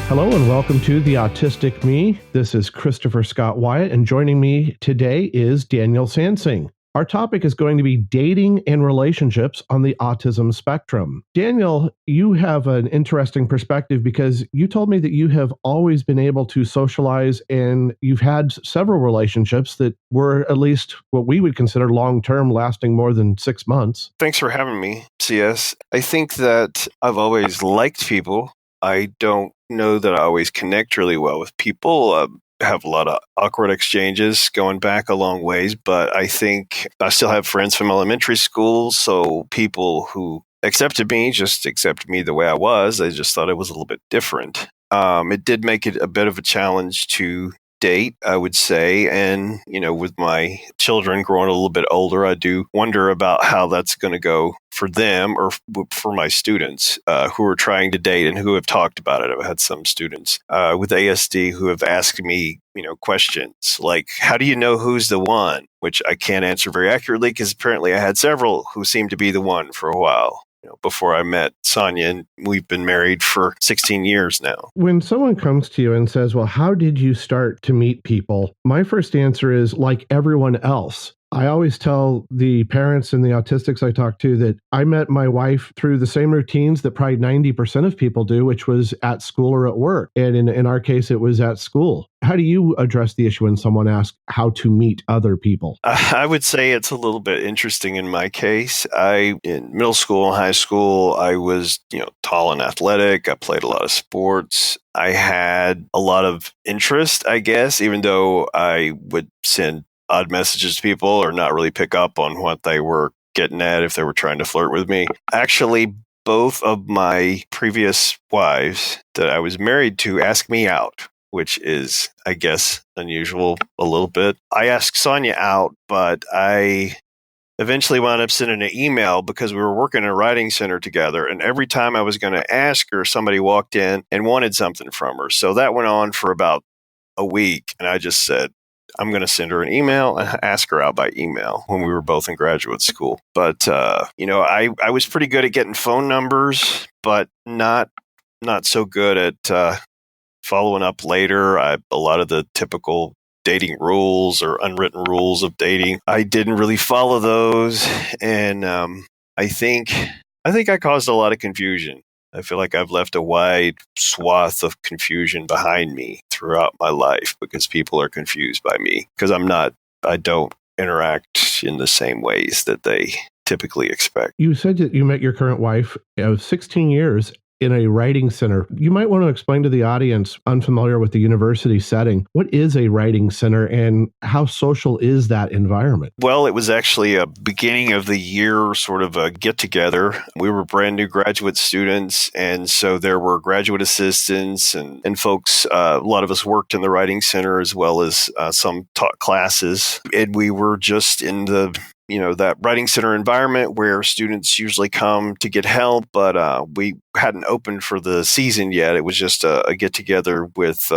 Hello and welcome to The Autistic Me. This is Christopher Scott Wyatt, and joining me today is Daniel Sansing. Our topic is going to be dating and relationships on the autism spectrum. Daniel, you have an interesting perspective because you told me that you have always been able to socialize and you've had several relationships that were at least what we would consider long-term, lasting more than 6 months. Thanks for having me, CS. I think that I've always liked people. I don't know that I always connect really well with people. Have a lot of awkward exchanges going back a long ways, but I think I still have friends from elementary school, so people who accepted me just accepted me the way I was. I just thought it was a little bit different. It did make it a bit of a challenge to date, I would say. And, with my children growing a little bit older, I do wonder about how that's going to go for them or for my students who are trying to date and who have talked about it. I've had some students with ASD who have asked me, questions like, how do you know who's the one? Which I can't answer very accurately because apparently I had several who seemed to be the one for a while. Before I met Sonia, and we've been married for 16 years now. When someone comes to you and says, well, how did you start to meet people? My first answer is like everyone else. I always tell the parents and the autistics I talk to that I met my wife through the same routines that probably 90% of people do, which was at school or at work. And in our case, it was at school. How do you address the issue when someone asks how to meet other people? I would say it's a little bit interesting in my case. In middle school and high school, I was, tall and athletic. I played a lot of sports. I had a lot of interest, I guess, even though I would send odd messages to people or not really pick up on what they were getting at if they were trying to flirt with me. Actually, both of my previous wives that I was married to asked me out, which is, I guess, unusual a little bit. I asked Sonia out, but I eventually wound up sending an email because we were working in a writing center together. And every time I was going to ask her, somebody walked in and wanted something from her. So that went on for about a week. And I just said, I'm going to send her an email and ask her out by email when we were both in graduate school. But, I was pretty good at getting phone numbers, but not so good at following up later. A lot of the typical dating rules or unwritten rules of dating, I didn't really follow those. And I think I caused a lot of confusion. I feel like I've left a wide swath of confusion behind me throughout my life because people are confused by me because I don't interact in the same ways that they typically expect. You said that you met your current wife of 16 years in a writing center. You might want to explain to the audience unfamiliar with the university setting, what is a writing center and how social is that environment? Well, it was actually a beginning of the year sort of a get together. We were brand new graduate students. And so there were graduate assistants and folks, a lot of us worked in the writing center as well as some taught classes. And we were just in that writing center environment where students usually come to get help, but we hadn't opened for the season yet. It was just a get together with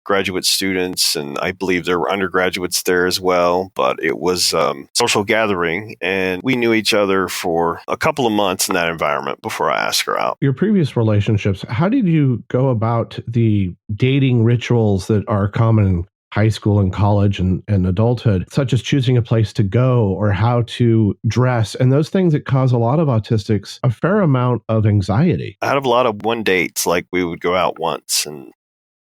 graduate students, and I believe there were undergraduates there as well, but it was social gathering, and we knew each other for a couple of months in that environment before I asked her out. Your previous relationships, how did you go about the dating rituals that are common in high school and college and adulthood, such as choosing a place to go or how to dress, and those things that cause a lot of autistics a fair amount of anxiety? I had a lot of one dates, like we would go out once, and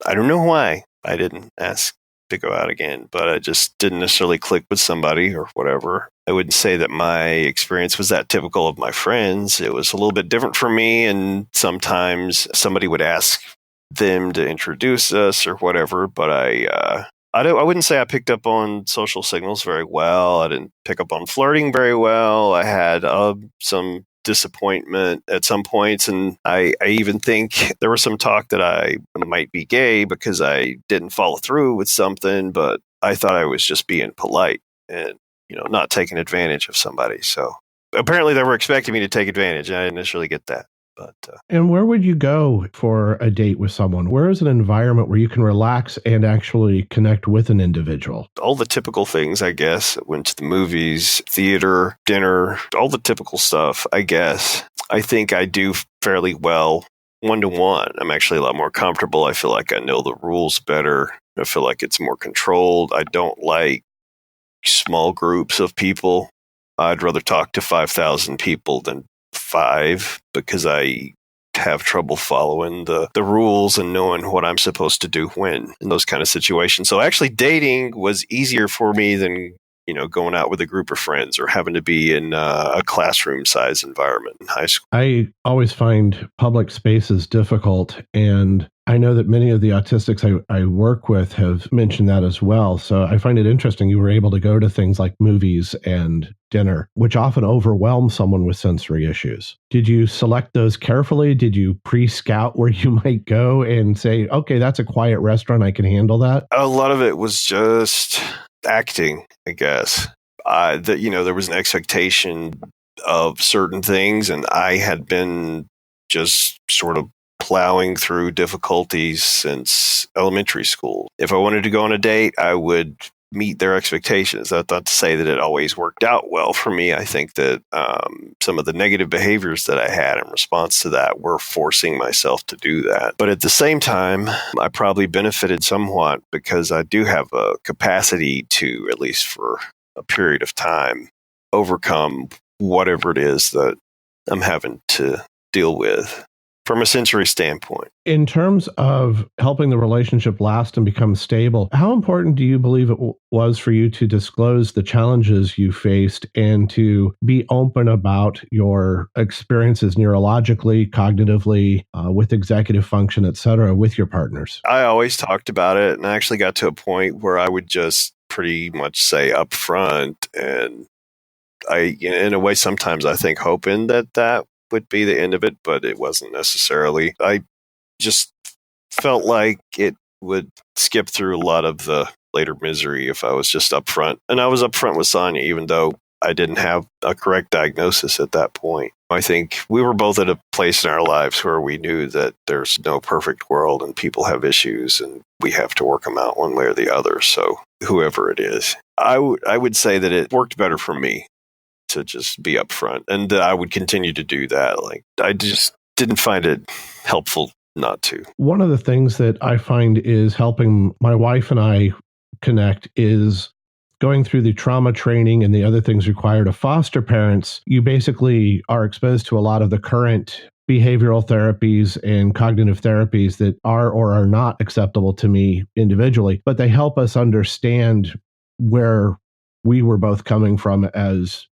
I don't know why I didn't ask to go out again, but I just didn't necessarily click with somebody or whatever. I wouldn't say that my experience was that typical of my friends. It was a little bit different for me, and sometimes somebody would ask them to introduce us or whatever, but I wouldn't say I picked up on social signals very well. I didn't pick up on flirting very well. I had some disappointment at some points, and I even think there was some talk that I might be gay because I didn't follow through with something, but I thought I was just being polite and not taking advantage of somebody. So apparently they were expecting me to take advantage, and I didn't necessarily get that. And where would you go for a date with someone? Where is an environment where you can relax and actually connect with an individual? All the typical things, I guess. Went to the movies, theater, dinner, all the typical stuff, I guess. I think I do fairly well one-to-one. I'm actually a lot more comfortable. I feel like I know the rules better. I feel like it's more controlled. I don't like small groups of people. I'd rather talk to 5,000 people than 5 because I have trouble following the rules and knowing what I'm supposed to do when in those kind of situations. So actually dating was easier for me than, going out with a group of friends or having to be in a classroom size environment in high school. I always find public spaces difficult, and I know that many of the autistics I work with have mentioned that as well. So I find it interesting you were able to go to things like movies and dinner, which often overwhelm someone with sensory issues. Did you select those carefully? Did you pre-scout where you might go and say, okay, that's a quiet restaurant, I can handle that? A lot of it was just acting, I guess. There was an expectation of certain things, and I had been just sort of plowing through difficulties since elementary school. If I wanted to go on a date, I would meet their expectations. That's not to say that it always worked out well for me. I think that some of the negative behaviors that I had in response to that were forcing myself to do that. But at the same time, I probably benefited somewhat because I do have a capacity to, at least for a period of time, overcome whatever it is that I'm having to deal with from a sensory standpoint. In terms of helping the relationship last and become stable, how important do you believe it was for you to disclose the challenges you faced and to be open about your experiences neurologically, cognitively, with executive function, et cetera, with your partners? I always talked about it, and I actually got to a point where I would just pretty much say up front, and in a way, sometimes I think hoping that would be the end of it, but it wasn't necessarily. I just felt like it would skip through a lot of the later misery if I was just upfront. And I was upfront with Sonia, even though I didn't have a correct diagnosis at that point. I think we were both at a place in our lives where we knew that there's no perfect world and people have issues and we have to work them out one way or the other. So whoever it is, I would say that it worked better for me to just be upfront, and I would continue to do that. Like, I just didn't find it helpful not to. One of the things that I find is helping my wife and I connect is going through the trauma training and the other things required of foster parents. You basically are exposed to a lot of the current behavioral therapies and cognitive therapies that are or are not acceptable to me individually, but they help us understand where we were both coming from as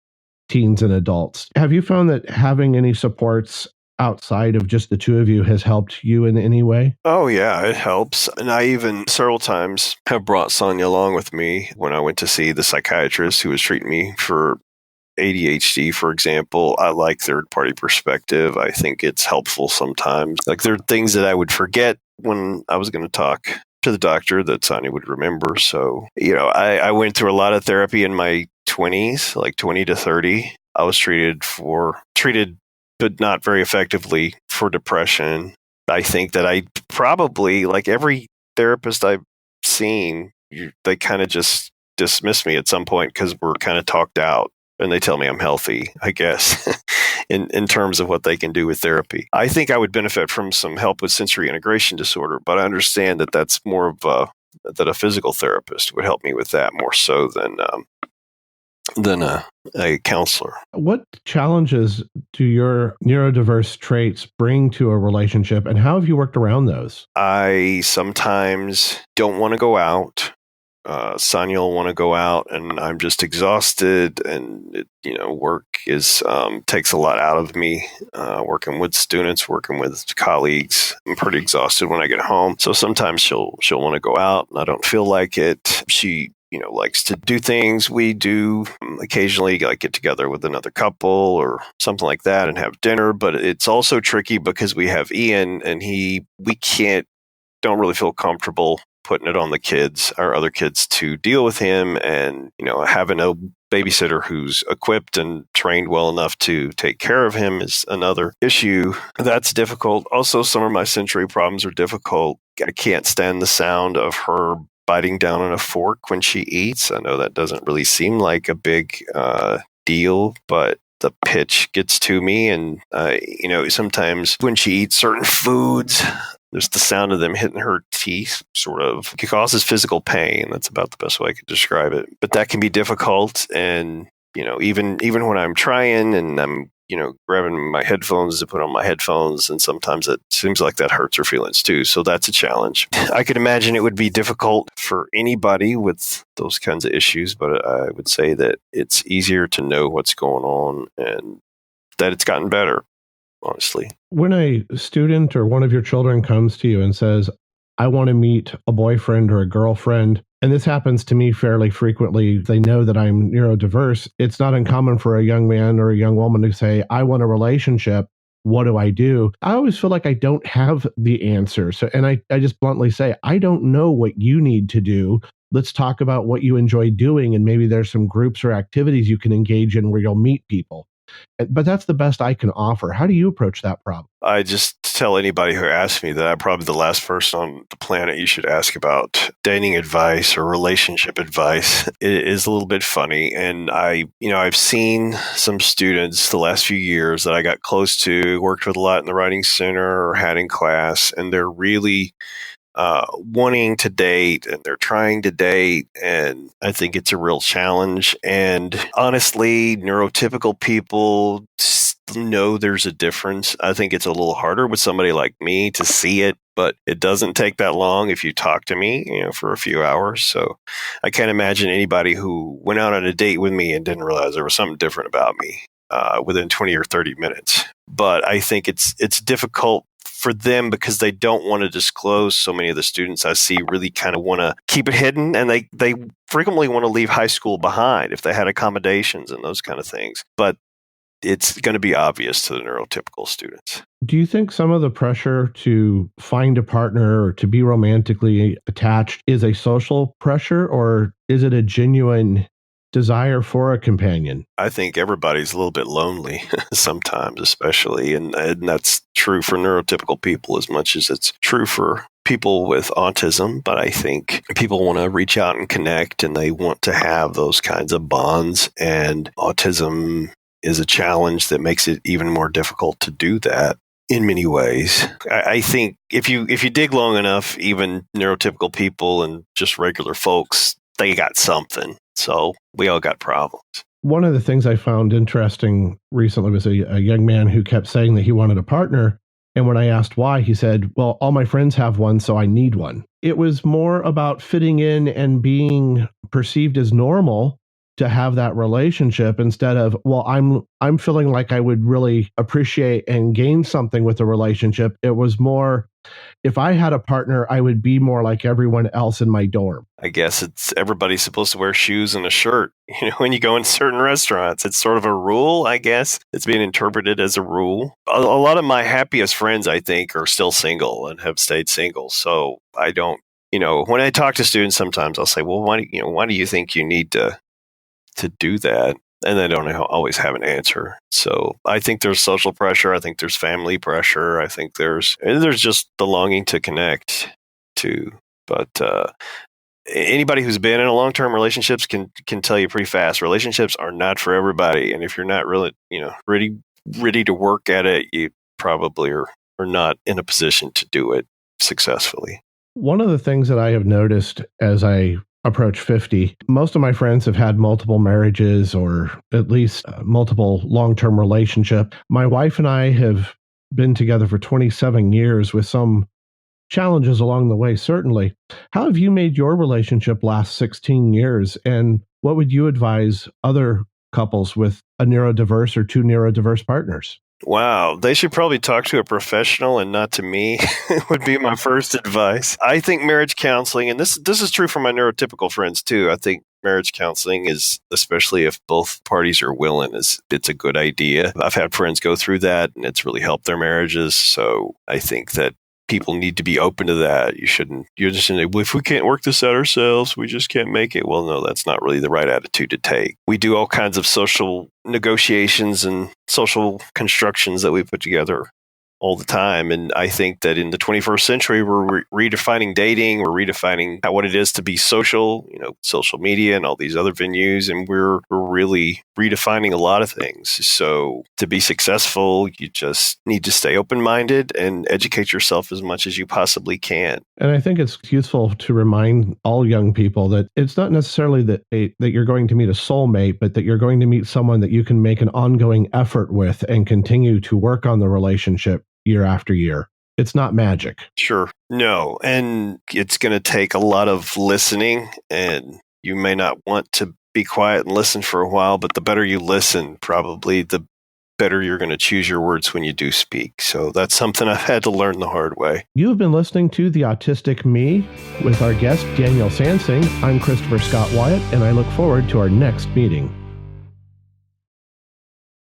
teens and adults. Have you found that having any supports outside of just the two of you has helped you in any way? Oh, yeah, it helps. And I even several times have brought Sonia along with me when I went to see the psychiatrist who was treating me for ADHD, for example. I like third-party perspective. I think it's helpful sometimes. Like, there are things that I would forget when I was going to talk to the doctor that Sonia would remember. So, I went through a lot of therapy in my 20s, like 20 to 30. I was treated but not very effectively for depression. I think that I probably, like every therapist I've seen, they kind of just dismiss me at some point because we're kind of talked out and they tell me I'm healthy, I guess, in terms of what they can do with therapy. I think I would benefit from some help with sensory integration disorder, but I understand that that's more of that a physical therapist would help me with that more so than a counselor. What challenges do your neurodiverse traits bring to a relationship, and how have you worked around those? I sometimes don't want to go out. Sonia will want to go out, and I'm just exhausted, and work takes a lot out of me. Working with students, working with colleagues, I'm pretty exhausted when I get home. So sometimes she'll want to go out, and I don't feel like it. She likes to do things. We do occasionally get together with another couple or something like that and have dinner, but it's also tricky because we have Ian and don't really feel comfortable putting it on the kids, our other kids, to deal with him, and having a babysitter who's equipped and trained well enough to take care of him is another issue. That's difficult. Also, some of my sensory problems are difficult. I can't stand the sound of her biting down on a fork when she eats. I know that doesn't really seem like a big deal, but the pitch gets to me. And, sometimes when she eats certain foods, there's the sound of them hitting her teeth, sort of. It causes physical pain. That's about the best way I could describe it. But that can be difficult. And, even when I'm trying and I'm, grabbing my headphones to put on my headphones, and sometimes it seems like that hurts her feelings too. So that's a challenge. I could imagine it would be difficult for anybody with those kinds of issues, but I would say that it's easier to know what's going on and that it's gotten better, honestly. When a student or one of your children comes to you and says, I want to meet a boyfriend or a girlfriend, and this happens to me fairly frequently, they know that I'm neurodiverse, it's not uncommon for a young man or a young woman to say, I want a relationship. What do I do? I always feel like I don't have the answer. So, and I just bluntly say, I don't know what you need to do. Let's talk about what you enjoy doing. And maybe there's some groups or activities you can engage in where you'll meet people. But that's the best I can offer. How do you approach that problem? I just tell anybody who asks me that I'm probably the last person on the planet you should ask about dating advice or relationship advice. It is a little bit funny. And I've seen some students the last few years that I got close to, worked with a lot in the writing center or had in class, and they're really wanting to date and they're trying to date. And I think it's a real challenge. And honestly, neurotypical people know there's a difference. I think it's a little harder with somebody like me to see it, but it doesn't take that long if you talk to me, for a few hours. So I can't imagine anybody who went out on a date with me and didn't realize there was something different about me within 20 or 30 minutes. But I think it's difficult for them because they don't want to disclose. So many of the students I see really kind of want to keep it hidden, and they frequently want to leave high school behind if they had accommodations and those kind of things. But it's going to be obvious to the neurotypical students. Do you think some of the pressure to find a partner or to be romantically attached is a social pressure, or is it a genuine desire for a companion? I think everybody's a little bit lonely sometimes, especially, and that's true for neurotypical people as much as it's true for people with autism. But I think people want to reach out and connect, and they want to have those kinds of bonds, and autism is a challenge that makes it even more difficult to do that in many ways. I think if you dig long enough, even neurotypical people and just regular folks, they got something. So we all got problems. One of the things I found interesting recently was a young man who kept saying that he wanted a partner. And when I asked why, he said, well, all my friends have one, so I need one. It was more about fitting in and being perceived as normal to have that relationship instead of, well, I'm feeling like I would really appreciate and gain something with a relationship. It was more, if I had a partner, I would be more like everyone else in my dorm. I guess it's everybody's supposed to wear shoes and a shirt. When you go in certain restaurants, it's sort of a rule, I guess. It's being interpreted as a rule. A lot of my happiest friends, I think, are still single and have stayed single. So I don't, when I talk to students, sometimes I'll say, well, why do you think you need to do that? And they don't always have an answer. So I think there's social pressure. I think there's family pressure. I think there's just the longing to connect too. But anybody who's been in a long-term relationships can tell you pretty fast. Relationships are not for everybody. And if you're not really, ready to work at it, you probably are not in a position to do it successfully. One of the things that I have noticed as I approach 50, most of my friends have had multiple marriages or at least multiple long-term relationship. My wife and I have been together for 27 years with some challenges along the way, certainly. How have you made your relationship last 16 years? And what would you advise other couples with a neurodiverse or two neurodiverse partners? Wow, they should probably talk to a professional and not to me would be my first advice. I think marriage counseling, and this is true for my neurotypical friends too. I think marriage counseling is, especially if both parties are willing, it's a good idea. I've had friends go through that and it's really helped their marriages. So I think that people need to be open to that. You're just saying, well, if we can't work this out ourselves, we just can't make it. Well, no, that's not really the right attitude to take. We do all kinds of social negotiations and social constructions that we put together all the time. And I think that in the 21st century, we're redefining dating, we're redefining what it is to be social, social media and all these other venues. And we're really redefining a lot of things. So to be successful, you just need to stay open-minded and educate yourself as much as you possibly can. And I think it's useful to remind all young people that it's not necessarily that you're going to meet a soulmate, but that you're going to meet someone that you can make an ongoing effort with and continue to work on the relationship year after year. It's not magic. Sure. No. And it's going to take a lot of listening, and you may not want to be quiet and listen for a while, but the better you listen, probably the better you're going to choose your words when you do speak. So that's something I've had to learn the hard way. You have been listening to The Autistic Me with our guest, Daniel Sansing. I'm Christopher Scott Wyatt, and I look forward to our next meeting.